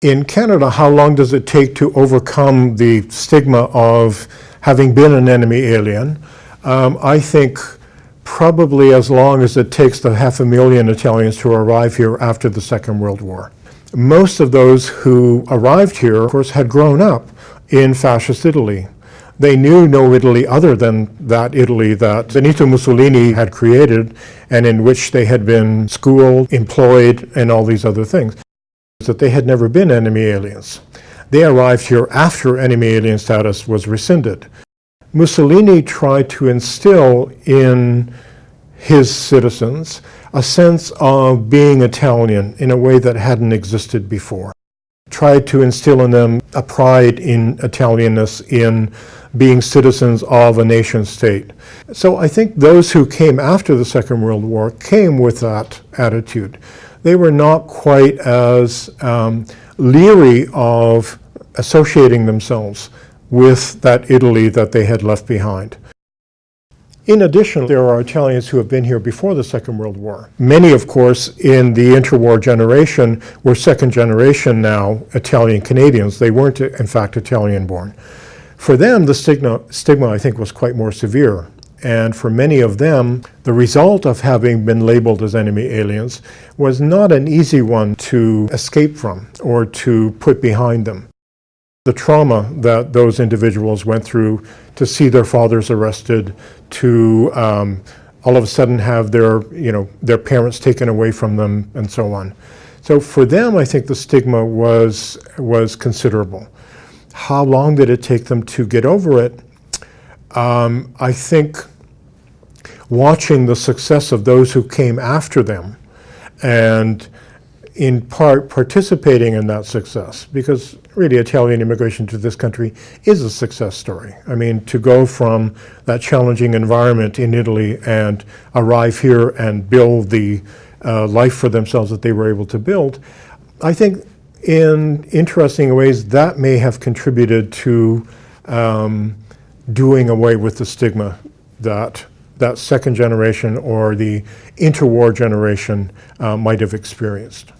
In Canada, how long does it take to overcome the stigma of having been an enemy alien? I think probably as long as it takes the 500,000 Italians to arrive here after the Second World War. Most of those who arrived here, of course, had grown up in fascist Italy. They knew no Italy other than that Italy that Benito Mussolini had created and in which they had been schooled, employed, and all these other things. That they had never been enemy aliens. They arrived here after enemy alien status was rescinded. Mussolini tried to instill in his citizens a sense of being Italian in a way that hadn't existed before. Tried to instill in them a pride in Italianness, in being citizens of a nation state. So I think those who came after the Second World War came with that attitude. They were not quite as leery of associating themselves with that Italy that they had left behind. In addition, there are Italians who have been here before the Second World War. Many, of course, in the interwar generation were second generation now Italian Canadians. They weren't, in fact, Italian born. For them, the stigma, I think, was quite more severe. And for many of them, the result of having been labeled as enemy aliens was not an easy one to escape from or to put behind them. The trauma that those individuals went through to see their fathers arrested, to all of a sudden have their parents taken away from them, and so on. So for them, I think the stigma was considerable. How long did it take them to get over it? I think watching the success of those who came after them and in part participating in that success, because really Italian immigration to this country is a success story. I mean, to go from that challenging environment in Italy and arrive here and build the life for themselves that they were able to build, I think in interesting ways that may have contributed to doing away with the stigma that second generation or the interwar generation might have experienced.